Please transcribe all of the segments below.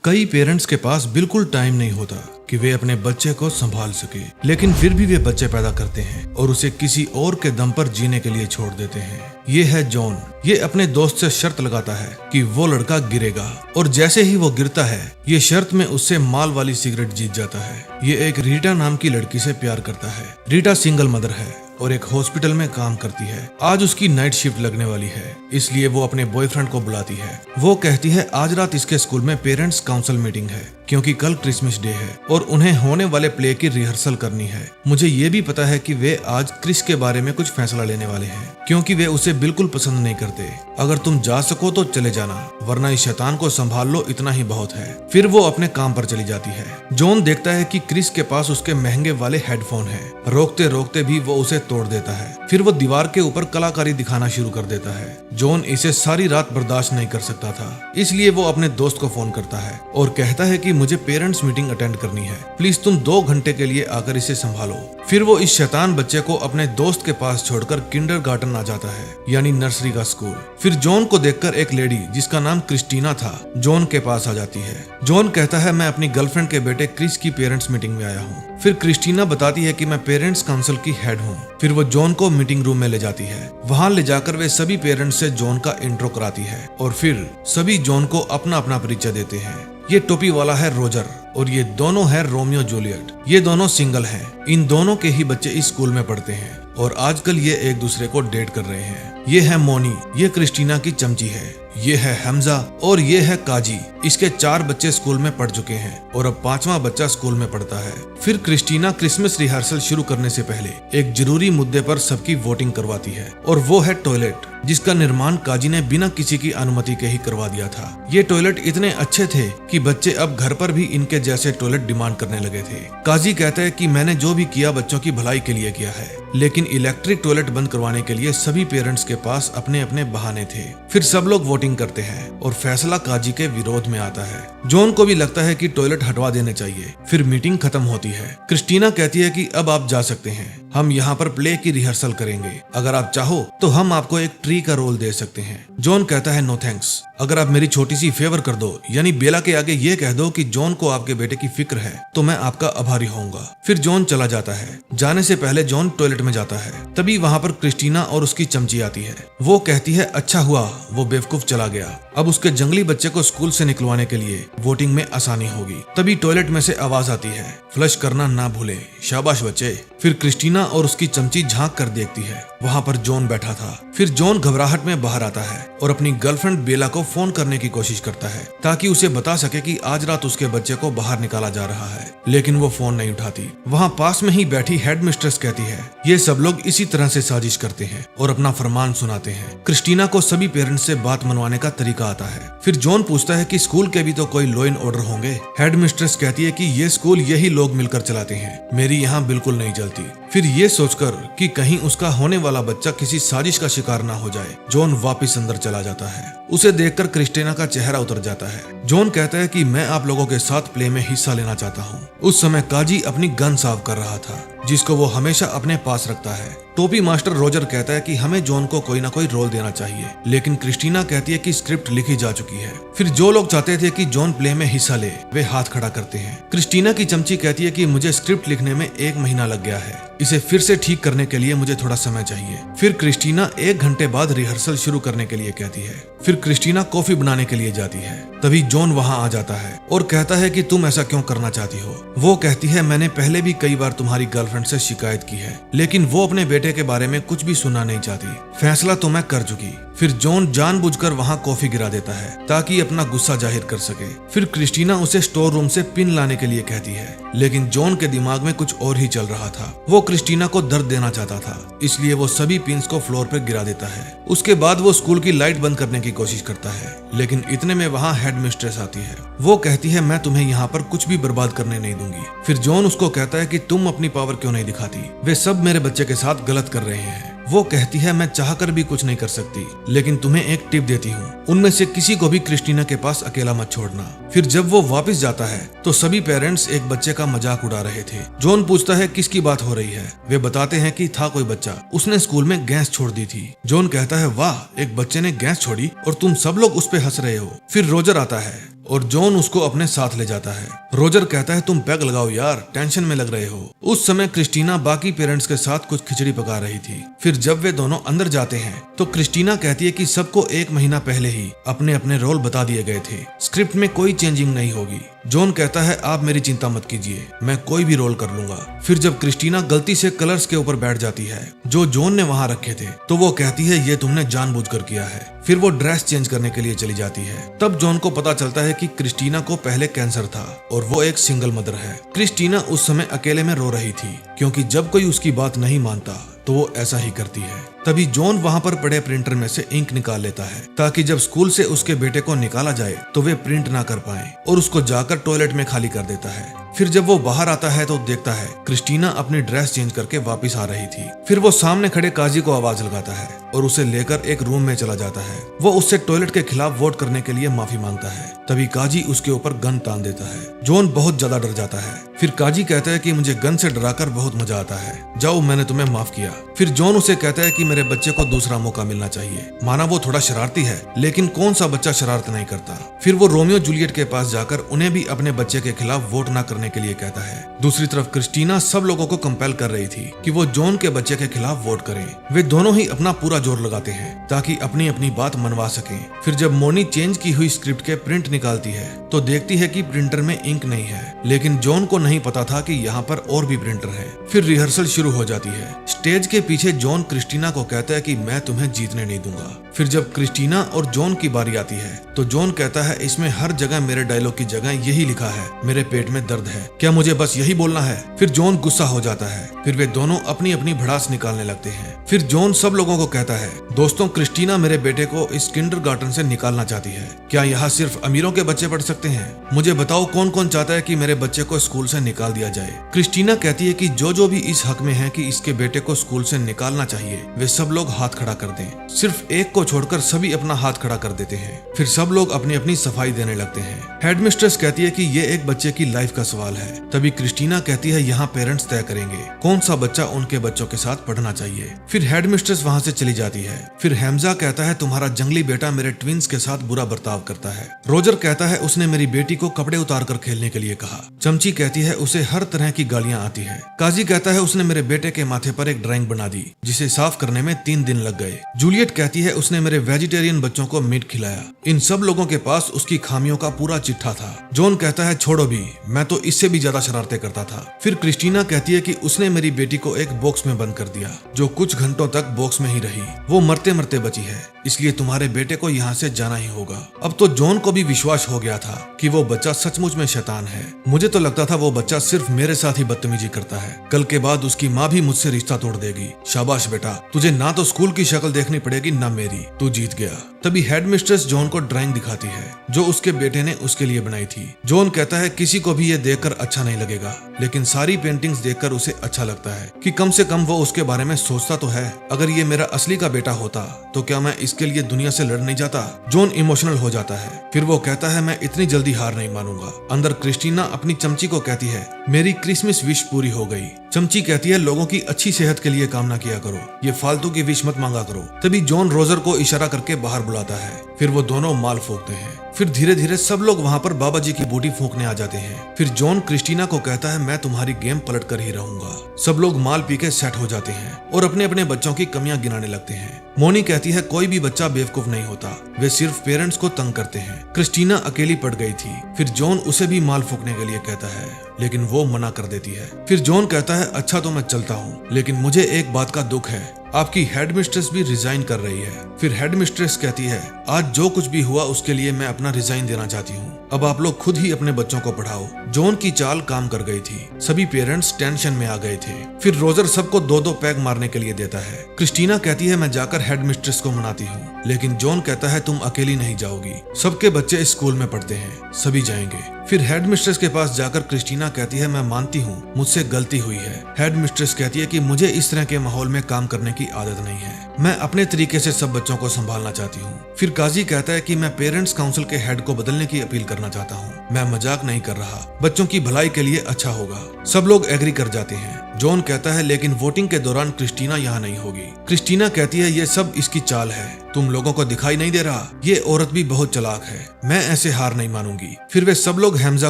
कई पेरेंट्स के पास बिल्कुल टाइम नहीं होता कि वे अपने बच्चे को संभाल सके, लेकिन फिर भी वे बच्चे पैदा करते हैं और उसे किसी और के दम पर जीने के लिए छोड़ देते हैं। ये है जॉन। ये अपने दोस्त से शर्त लगाता है कि वो लड़का गिरेगा और जैसे ही वो गिरता है ये शर्त में उससे माल वाली सिगरेट जीत जाता है। ये एक रीटा नाम की लड़की से प्यार करता है। रीटा सिंगल मदर है और एक हॉस्पिटल में काम करती है। आज उसकी नाइट शिफ्ट लगने वाली है, इसलिए वो अपने बॉयफ्रेंड को बुलाती है। वो कहती है आज रात इसके स्कूल में पेरेंट्स काउंसिल मीटिंग है क्योंकि कल क्रिसमस डे है और उन्हें होने वाले प्ले की रिहर्सल करनी है। मुझे ये भी पता है कि वे आज क्रिस के बारे में कुछ फैसला लेने वाले हैं क्योंकि वे उसे बिल्कुल पसंद नहीं करते। अगर तुम जा सको तो चले जाना, वरना इस शैतान को संभाल लो, इतना ही बहुत है। फिर वो अपने काम पर चली जाती है। जॉन देखता है कि क्रिस के पास उसके महंगे वाले हेडफोन है। रोकते रोकते भी वो उसे तोड़ देता है। फिर वो दीवार के ऊपर कलाकारी दिखाना शुरू कर देता है। जॉन इसे सारी रात बर्दाश्त नहीं कर सकता था, इसलिए वो अपने दोस्त को फोन करता है और कहता है कि मुझे पेरेंट्स मीटिंग अटेंड करनी है, प्लीज तुम 2 घंटे के लिए आकर इसे संभालो। फिर वो इस शैतान बच्चे को अपने दोस्त के पास छोड़कर किंडरगार्टन आ जाता है, यानी नर्सरी का स्कूल। फिर जॉन को देखकर एक लेडी जिसका नाम क्रिस्टीना था जॉन के पास आ जाती है। जॉन कहता है मैं अपनी गर्लफ्रेंड के बेटे क्रिस की पेरेंट्स मीटिंग में आया हूँ। फिर क्रिस्टीना बताती है कि मैं पेरेंट्स काउंसिल की हेड हूँ। फिर वो जॉन को मीटिंग रूम में ले जाती है। वहाँ ले जाकर वे सभी पेरेंट्स से जॉन का इंट्रो कराती है और फिर सभी जॉन को अपना अपना परिचय देते हैं। ये टोपी वाला है रोजर और ये दोनों है रोमियो जूलियट। ये दोनों सिंगल हैं। इन दोनों के ही बच्चे इस स्कूल में पढ़ते हैं और आजकल ये एक दूसरे को डेट कर रहे हैं। ये है मोनी, ये क्रिस्टीना की चमची है। ये है हमजा और ये है काजी। इसके 4 बच्चे स्कूल में पढ़ चुके हैं और अब 5वां बच्चा स्कूल में पढ़ता है। फिर क्रिस्टीना क्रिसमस रिहर्सल शुरू करने से पहले एक जरूरी मुद्दे पर सबकी वोटिंग करवाती है और वो है टॉयलेट, जिसका निर्माण काजी ने बिना किसी की अनुमति के ही करवा दिया था। ये टॉयलेट इतने अच्छे थे कि बच्चे अब घर पर भी इनके जैसे टॉयलेट डिमांड करने लगे थे। काजी कहता है कि मैंने जो भी किया बच्चों की भलाई के लिए किया है, लेकिन इलेक्ट्रिक टॉयलेट बंद करवाने के लिए सभी पेरेंट्स के पास अपने अपने बहाने थे। फिर सब लोग वोटिंग करते हैं और फैसला काजी के विरोध में आता है। जॉन को भी लगता है कि टॉयलेट हटवा देने चाहिए। फिर मीटिंग खत्म होती है। क्रिस्टीना कहती है कि अब आप जा सकते हैं, हम यहाँ पर प्ले की रिहर्सल करेंगे। अगर आप चाहो तो हम आपको एक ट्री का रोल दे सकते हैं। जॉन कहता है नो थैंक्स, अगर आप मेरी छोटी सी फेवर कर दो, यानी बेला के आगे ये कह दो कि जॉन को आपके बेटे की फिक्र है, तो मैं आपका आभारी होऊंगा। फिर जॉन चला जाता है। जाने से पहले जॉन टॉयलेट में जाता है। तभी वहाँ पर क्रिस्टीना और उसकी चमची आती है। वो कहती है अच्छा हुआ वो बेवकूफ चला गया, अब उसके जंगली बच्चे को स्कूल से निकलवाने के लिए वोटिंग में आसानी होगी। तभी टॉयलेट में से आवाज आती है फ्लश करना ना भूले, शाबाश बच्चे। फिर क्रिस्टीना और उसकी चमची झांक कर देखती है, वहाँ पर जॉन बैठा था। फिर जॉन घबराहट में बाहर आता है और अपनी गर्लफ्रेंड बेला को फोन करने की कोशिश करता है ताकि उसे बता सके कि आज रात उसके बच्चे को बाहर निकाला जा रहा है, लेकिन वो फोन नहीं उठाती। वहाँ पास में ही बैठी हेड मिस्ट्रेस कहती है ये सब लोग इसी तरह से साजिश करते हैं और अपना फरमान सुनाते हैं। क्रिस्टीना को सभी पेरेंट्स से बात मनवाने का तरीका आता है। फिर जॉन पूछता है कि स्कूल के भी तो कोई लॉ एंड ऑर्डर होंगे। हेड मिस्ट्रेस कहती है कि ये स्कूल यही लोग मिलकर चलाते हैं, मेरी यहाँ बिल्कुल नहीं चलती। फिर ये सोचकर कि कहीं उसका होने वाला बच्चा किसी साजिश का शिकार ना हो जाए, जॉन वापस अंदर चला जाता है। उसे देखकर क्रिस्टीना का चेहरा उतर जाता है। जॉन कहता है कि मैं आप लोगों के साथ प्ले में हिस्सा लेना चाहता हूँ। उस समय काजी अपनी गन साफ कर रहा था, जिसको वो हमेशा अपने पास रखता है। टोपी मास्टर रोजर कहता है कि हमें जॉन को कोई ना कोई रोल देना चाहिए, लेकिन क्रिस्टीना कहती है कि स्क्रिप्ट लिखी जा चुकी है। फिर जो लोग चाहते थे कि जॉन प्ले में हिस्सा ले, वे हाथ खड़ा करते हैं। क्रिस्टीना की चमची कहती है कि मुझे स्क्रिप्ट लिखने में 1 महीना लग गया है, इसे फिर से ठीक करने के लिए मुझे थोड़ा समय चाहिए। फिर क्रिस्टीना 1 घंटे बाद रिहर्सल शुरू करने के लिए कहती है। फिर क्रिस्टीना कॉफी बनाने के लिए जाती है। तभी जॉन वहाँ आ जाता है और कहता है कि तुम ऐसा क्यों करना चाहती हो। वो कहती है मैंने पहले भी कई बार तुम्हारी गर्लफ्रेंड से शिकायत की है, लेकिन वो अपने बेटे के बारे में कुछ भी सुनना नहीं चाहती। फैसला तो मैं कर चुकी। फिर जॉन जानबूझकर वहाँ कॉफी गिरा देता है ताकि अपना गुस्सा जाहिर कर सके। फिर क्रिस्टीना उसे स्टोर रूम से पिन लाने के लिए कहती है, लेकिन जॉन के दिमाग में कुछ और ही चल रहा था। वो क्रिस्टीना को दर्द देना चाहता था, इसलिए वो सभी पिन्स को फ्लोर पर गिरा देता है। उसके बाद वो स्कूल की लाइट बंद करने की कोशिश करता है, लेकिन इतने में वहाँ हेड मिस्ट्रेस आती है। वो कहती है मैं तुम्हें यहाँ पर कुछ भी बर्बाद करने नहीं दूंगी। फिर जॉन उसको कहता है कि तुम अपनी पावर क्यों नहीं दिखाती, वे सब मेरे बच्चे के साथ गलत कर रहे हैं। वो कहती है मैं चाहकर भी कुछ नहीं कर सकती, लेकिन तुम्हें एक टिप देती हूँ, उनमें से किसी को भी क्रिस्टीना के पास अकेला मत छोड़ना। फिर जब वो वापस जाता है तो सभी पेरेंट्स एक बच्चे का मजाक उड़ा रहे थे। जॉन पूछता है किसकी बात हो रही है। वे बताते हैं कि था कोई बच्चा, उसने स्कूल में गैस छोड़ दी थी। जॉन कहता है वाह, एक बच्चे ने गैस छोड़ी और तुम सब लोग उस पे हंस रहे हो। फिर रोजर आता है और जॉन उसको अपने साथ ले जाता है। रोजर कहता है तुम पैग लगाओ यार, टेंशन में लग रहे हो। उस समय क्रिस्टीना बाकी पेरेंट्स के साथ कुछ खिचड़ी पका रही थी। फिर जब वे दोनों अंदर जाते हैं तो क्रिस्टीना कहती है कि सबको 1 महीना पहले ही अपने अपने रोल बता दिए गए थे, स्क्रिप्ट में कोई चेंजिंग नहीं होगी। जॉन कहता है आप मेरी चिंता मत कीजिए, मैं कोई भी रोल कर लूंगा। फिर जब क्रिस्टीना गलती से कलर्स के ऊपर बैठ जाती है जो जॉन ने वहां रखे थे, तो वो कहती है ये तुमने जानबूझकर किया है। फिर वो ड्रेस चेंज करने के लिए चली जाती है। तब जॉन को पता चलता है कि क्रिस्टीना को पहले कैंसर था और वो एक सिंगल मदर है। क्रिस्टीना उस समय अकेले में रो रही थी क्योंकि जब कोई उसकी बात नहीं मानता तो वो ऐसा ही करती है। तभी जॉन वहां पर पड़े प्रिंटर में से इंक निकाल लेता है ताकि जब स्कूल से उसके बेटे को निकाला जाए तो वे प्रिंट ना कर पाए, और उसको जाकर टॉयलेट में खाली कर देता है। फिर जब वो बाहर आता है तो देखता है क्रिस्टीना अपनी ड्रेस चेंज करके वापस आ रही थी। फिर वो सामने खड़े काजी को आवाज लगाता है और उसे लेकर एक रूम में चला जाता है। वो उससे टॉयलेट के खिलाफ वोट करने के लिए माफी मांगता है। तभी काजी उसके ऊपर गन तान देता है। जॉन बहुत ज्यादा डर जाता है। फिर काजी कहता है कि मुझे गन से डराकर बहुत मजा आता है, जाओ मैंने तुम्हें माफ किया। फिर जॉन उसे कहता है कि मेरे बच्चे को दूसरा मौका मिलना चाहिए। माना वो थोड़ा शरारती है लेकिन कौन सा बच्चा शरारत नहीं करता। फिर वो रोमियो जूलियट के पास जाकर उन्हें भी अपने बच्चे के खिलाफ वोट न करने के लिए कहता है। दूसरी तरफ क्रिस्टीना सब लोगों को कंपेल कर रही थी कि वो जॉन के बच्चे के खिलाफ वोट करें। वे दोनों ही अपना पूरा जोर लगाते हैं ताकि अपनी अपनी बात मनवा सकें। फिर जब मोनी चेंज की हुई स्क्रिप्ट के प्रिंट निकालती है तो देखती है कि प्रिंटर में इंक नहीं है, लेकिन जॉन को नहीं पता था कि यहाँ पर और भी प्रिंटर है। फिर रिहर्सल शुरू हो जाती है। स्टेज के पीछे जॉन क्रिस्टीना को कहता है कि मैं तुम्हें जीतने नहीं दूंगा। फिर जब क्रिस्टीना और जॉन की बारी आती है तो जॉन कहता है इसमें हर जगह मेरे डायलॉग की जगह यही लिखा है, मेरे पेट में दर्द है, क्या मुझे बस यही बोलना है। फिर जॉन गुस्सा हो जाता है। फिर वे दोनों अपनी अपनी भड़ास निकालने लगते हैं। फिर जॉन सब लोगों को कहता है दोस्तों क्रिस्टीना मेरे बेटे को इस किंडरगार्टन से निकालना चाहती है, क्या यहाँ सिर्फ अमीरों के बच्चे पढ़ सकते हैं? मुझे बताओ कौन कौन चाहता है कि मेरे बच्चे को स्कूल से निकाल दिया जाए। क्रिस्टीना कहती है कि जो भी इस हक में है कि इसके बेटे को स्कूल से निकालना चाहिए वे सब लोग हाथ खड़ा कर दें। सिर्फ एक को छोड़कर सभी अपना हाथ खड़ा कर देते हैं। फिर सब लोग अपनी अपनी सफाई देने लगते हैं। हेडमिस्ट्रेस कहती है कि ये एक बच्चे की लाइफ का सवाल है। तभी क्रिस्टीना कहती है यहाँ पेरेंट्स तय करेंगे कौन सा बच्चा उनके बच्चों के साथ पढ़ना चाहिए। फिर हेडमिस्ट्रेस वहाँ से चली जाती है। फिर हैमजा कहता है तुम्हारा जंगली बेटा मेरे ट्विंस के साथ बुरा बर्ताव करता है। रोजर कहता है उसने मेरी बेटी को कपड़े उतार कर खेलने के लिए कहा। चमची कहती है उसे हर तरह की गालियां आती है। काजी कहता है उसने मेरे बेटे के माथे पर एक ड्राइंग बना दी जिसे साफ करने में 3 दिन लग गए। जूलियट कहती है उसने मेरे वेजिटेरियन बच्चों को मीट खिलाया। इन सब लोगों के पास उसकी खामियों का पूरा चिट्ठा था। जॉन कहता है छोड़ो भी, मैं तो इससे भी ज्यादा शरारतें करता था। फिर क्रिस्टीना कहती है कि उसने मेरी बेटी को एक बॉक्स में बंद कर दिया जो कुछ घंटों तक बॉक्स में ही रही। वो मरते मरते बची है, इसलिए तुम्हारे बेटे को यहाँ से जाना ही होगा। अब तो जॉन को भी विश्वास हो गया था कि वो बच्चा सचमुच में शैतान है। मुझे तो लगता था वो बच्चा सिर्फ मेरे साथ ही बदतमीजी करता है, कल के बाद उसकी माँ भी मुझसे रिश्ता तोड़ देगी। शाबाश बेटा, तुझे ना तो स्कूल की शक्ल देखनी पड़ेगी ना मेरी, तू जीत गया। तभी हेडमिस्ट्रेस जॉन को ड्राइंग दिखाती है जो उसके बेटे ने उसके लिए बनाई थी। जॉन कहता है किसी को भी ये देखकर अच्छा नहीं लगेगा, लेकिन सारी पेंटिंग्स देखकर उसे अच्छा लगता है कि कम से कम वो उसके बारे में सोचता तो है। अगर ये मेरा असली का बेटा होता तो क्या मैं इसके लिए दुनिया से लड़ नहीं जाता। जॉन इमोशनल हो जाता है। फिर वो कहता है मैं इतनी जल्दी हार नहीं मानूंगा। अंदर क्रिस्टीना अपनी चमची को कहती है मेरी क्रिसमस विश पूरी हो गई। चमची कहती है लोगों की अच्छी सेहत के लिए कामना किया करो, ये फालतू की विश मत मांगा करो। तभी जॉन रोजर को इशारा करके बाहर बुलाता है। फिर वो दोनों माल फूंकते हैं। फिर धीरे धीरे सब लोग वहाँ पर बाबा जी की बूटी फूंकने आ जाते हैं। फिर जॉन क्रिस्टीना को कहता है मैं तुम्हारी गेम पलट कर ही रहूंगा। सब लोग माल पी के सेट हो जाते हैं और अपने अपने बच्चों की कमियां गिनाने लगते हैं। मोनी कहती है कोई भी बच्चा बेवकूफ नहीं होता, वे सिर्फ पेरेंट्स को तंग करते हैं। क्रिस्टीना अकेली पड़ गई थी। फिर जॉन उसे भी माल फूंकने के लिए कहता है, लेकिन वो मना कर देती है। फिर जॉन कहता है अच्छा तो मैं चलता हूँ, लेकिन मुझे एक बात का दुख है, आपकी हेडमिस्ट्रेस भी रिजाइन कर रही है। फिर हेडमिस्ट्रेस कहती है आज जो कुछ भी हुआ उसके लिए मैं अपना रिजाइन देना चाहती हूँ, अब आप लोग खुद ही अपने बच्चों को पढ़ाओ। जॉन की चाल काम कर गई थी, सभी पेरेंट्स टेंशन में आ गए थे। फिर रोजर सबको 2-2 पैग मारने के लिए देता है। क्रिस्टीना कहती है मैं जाकर हेडमिस्ट्रेस को मनाती हूँ, लेकिन जॉन कहता है तुम अकेली नहीं जाओगी, सबके बच्चे इस स्कूल में पढ़ते हैं, सभी जाएंगे। फिर हेडमिस्ट्रेस के पास जाकर क्रिस्टीना कहती है मैं मानती हूँ मुझसे गलती हुई है। हेडमिस्ट्रेस कहती है कि मुझे इस तरह के माहौल में काम करने की आदत नहीं है, मैं अपने तरीके से सब बच्चों को संभालना चाहती हूँ। फिर काजी कहता है कि मैं पेरेंट्स काउंसिल के हेड को बदलने की अपील करना चाहता हूँ, मैं मजाक नहीं कर रहा, बच्चों की भलाई के लिए अच्छा होगा। सब लोग एग्री कर जाते हैं। जॉन कहता है लेकिन वोटिंग के दौरान क्रिस्टीना यहाँ नहीं होगी। क्रिस्टीना कहती है ये सब इसकी चाल है, तुम लोगों को दिखाई नहीं दे रहा, ये औरत भी बहुत चालाक है, मैं ऐसे हार नहीं मानूंगी। फिर वे सब लोग हैम्जा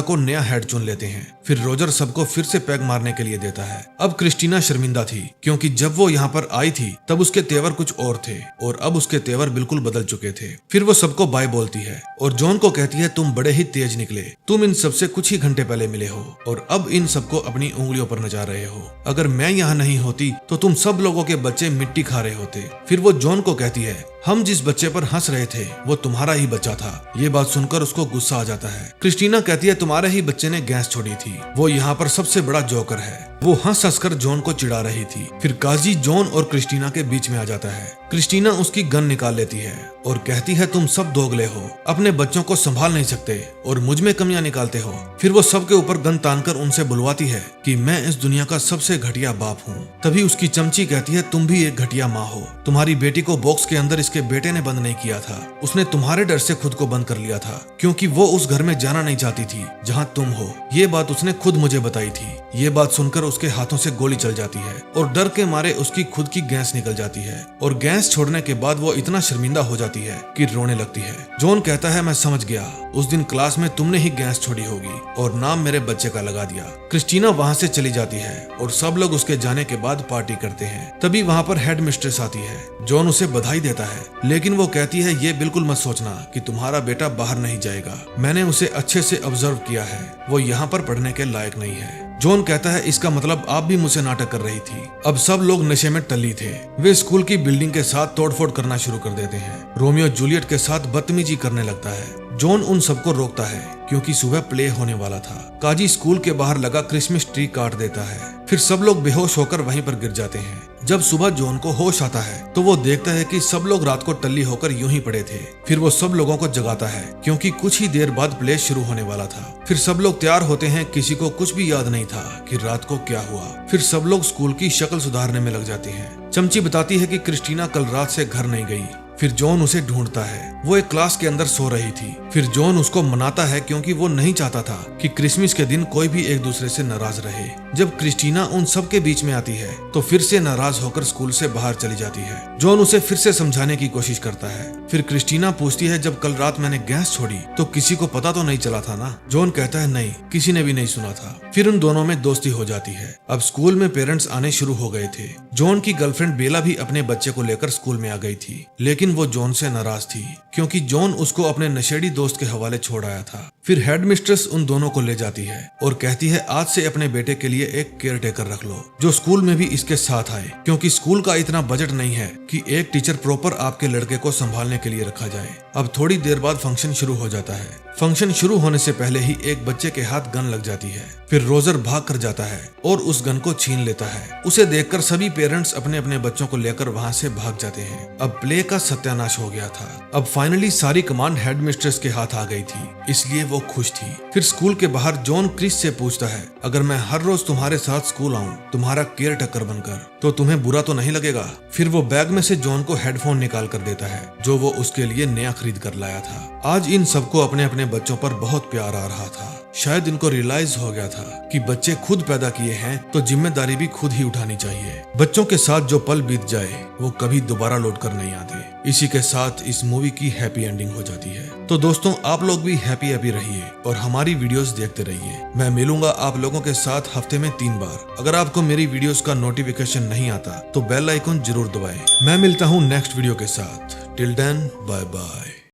को नया हेड चुन लेते हैं। फिर रोजर सबको फिर से पैग मारने के लिए देता है। अब क्रिस्टीना शर्मिंदा थी क्योंकि जब वो यहाँ पर आई थी तब उसके तेवर कुछ और थे और अब उसके तेवर बिल्कुल बदल चुके थे। फिर वो सबको बाय बोलती है और जॉन को कहती है तुम बड़े ही तेज निकले, तुम इन सबसे कुछ ही घंटे पहले मिले हो और अब इन सबको अपनी उंगलियों पर नचा रहे हो। अगर मैं यहाँ नहीं होती तो तुम सब लोगों के बच्चे मिट्टी खा रहे होते। फिर वो जॉन को कहती है हम जिस बच्चे पर हंस रहे थे वो तुम्हारा ही बच्चा था। ये बात सुनकर उसको गुस्सा आ जाता है। क्रिस्टीना कहती है तुम्हारे ही बच्चे ने गैस छोड़ी थी, वो यहाँ पर सबसे बड़ा जोकर है। वो हंस हंस कर जॉन को चिढ़ा रही थी। फिर काजी जॉन और क्रिस्टीना के बीच में आ जाता है। क्रिस्टीना उसकी गन निकाल लेती है और कहती है तुम सब दोगले हो, अपने बच्चों को संभाल नहीं सकते और मुझ में कमियां निकालते हो। फिर वो सबके ऊपर गन तानकर उनसे बुलवाती है कि मैं इस दुनिया का सबसे घटिया बाप हूँ। तभी उसकी चमची कहती है तुम भी एक घटिया माँ हो, तुम्हारी बेटी को बॉक्स के अंदर इसके बेटे ने बंद नहीं किया था, उसने तुम्हारे डर से खुद को बंद कर लिया था क्योंकि वो उस घर में जाना नहीं चाहती थी जहाँ तुम हो। ये बात उसने खुद मुझे बताई थी। ये बात सुनकर उसके हाथों से गोली चल जाती है और डर के मारे उसकी खुद की गैस निकल जाती है और गैस छोड़ने के बाद वो इतना शर्मिंदा हो जाती है कि रोने लगती है। जॉन कहता है मैं समझ गया, उस दिन क्लास में तुमने ही गैस छोड़ी होगी और नाम मेरे बच्चे का लगा दिया। क्रिस्टीना वहाँ से चली जाती है और सब लोग उसके जाने के बाद पार्टी करते हैं। तभी वहाँ पर हेड मिस्ट्रेस आती है। जॉन उसे बधाई देता है लेकिन वो कहती है ये बिल्कुल मत सोचना कि तुम्हारा बेटा बाहर नहीं जाएगा, मैंने उसे अच्छे से ऑब्जर्व किया है, वो यहाँ पर पढ़ने के लायक नहीं है। जॉन कहता है इसका मतलब आप भी मुझसे नाटक कर रही थी। अब सब लोग नशे में टल्ली थे। वे स्कूल की बिल्डिंग के साथ तोड़फोड़ करना शुरू कर देते हैं। रोमियो जूलियट के साथ बदतमीजी करने लगता है। जॉन उन सबको रोकता है क्योंकि सुबह प्ले होने वाला था। काजी स्कूल के बाहर लगा क्रिसमस ट्री काट देता है। फिर सब लोग बेहोश होकर वहीं पर गिर जाते हैं। जब सुबह जॉन को होश आता है तो वो देखता है कि सब लोग रात को टल्ली होकर यूं ही पड़े थे। फिर वो सब लोगों को जगाता है क्योंकि कुछ ही देर बाद प्ले शुरू होने वाला था। फिर सब लोग तैयार होते हैं, किसी को कुछ भी याद नहीं था कि रात को क्या हुआ। फिर सब लोग स्कूल की शक्ल सुधारने में लग जाते हैं। चमची बताती है कि क्रिस्टीना कल रात से घर नहीं गई। फिर जॉन उसे ढूंढता है, वो एक क्लास के अंदर सो रही थी। फिर जॉन उसको मनाता है क्योंकि वो नहीं चाहता था कि क्रिसमस के दिन कोई भी एक दूसरे से नाराज रहे। जब क्रिस्टीना उन सब के बीच में आती है तो फिर से नाराज होकर स्कूल से बाहर चली जाती है। जॉन उसे फिर से समझाने की कोशिश करता है। फिर क्रिस्टीना पूछती है जब कल रात मैंने गैस छोड़ी तो किसी को पता तो नहीं चला था ना? जॉन कहता है नहीं, किसी ने भी नहीं सुना था। फिर उन दोनों में दोस्ती हो जाती है। अब स्कूल में पेरेंट्स आने शुरू हो गए थे। जॉन की गर्लफ्रेंड बेला भी अपने बच्चे को लेकर स्कूल में आ गई थी लेकिन वो जॉन से नाराज थी क्योंकि जॉन उसको अपने नशेड़ी दोस्त के हवाले छोड़ आया था। फिर हेड मिस्ट्रेस उन दोनों को ले जाती है और कहती है आज से अपने बेटे के लिए एक केयर टेकर रख लो जो स्कूल में भी इसके साथ आए क्योंकि स्कूल का इतना बजट नहीं है कि एक टीचर प्रॉपर आपके लड़के को संभालने के लिए रखा जाए। अब थोड़ी देर बाद फंक्शन शुरू हो जाता है। फंक्शन शुरू होने से पहले ही एक बच्चे के हाथ गन लग जाती है। फिर रोजर भाग कर जाता है और उस गन को छीन लेता है। उसे देखकर सभी पेरेंट्स अपने अपने बच्चों को लेकर वहाँ से भाग जाते हैं। अब प्ले का सत्यानाश हो गया था। अब फाइनली सारी कमांड हेड मिस्ट्रेस के हाथ आ गई थी, इसलिए वो खुश थी। फिर स्कूल के बाहर जॉन क्रिस से पूछता है अगर मैं हर रोज तुम्हारे साथ स्कूल आऊं तुम्हारा केयर टेकर बनकर तो तुम्हें बुरा तो नहीं लगेगा? फिर वो बैग में से जॉन को हेडफोन निकाल कर देता है जो वो उसके लिए नया खरीद कर लाया था। आज इन सबको अपने अपने बच्चों पर बहुत प्यार आ रहा था। शायद इनको रियलाइज हो गया था कि बच्चे खुद पैदा किए हैं तो जिम्मेदारी भी खुद ही उठानी चाहिए। बच्चों के साथ जो पल बीत जाए वो कभी दोबारा लौट कर नहीं आते। इसी के साथ इस मूवी की हैप्पी एंडिंग हो जाती है। तो दोस्तों आप लोग भी हैप्पी रहिए और हमारी वीडियोस देखते रहिए। मैं मिलूंगा आप लोगों के साथ हफ्ते में 3 बार। अगर आपको मेरी वीडियोस का नोटिफिकेशन नहीं आता तो बेल आइकन जरूर दबाएं। मैं मिलता हूँ नेक्स्ट वीडियो के साथ। Till then bye bye.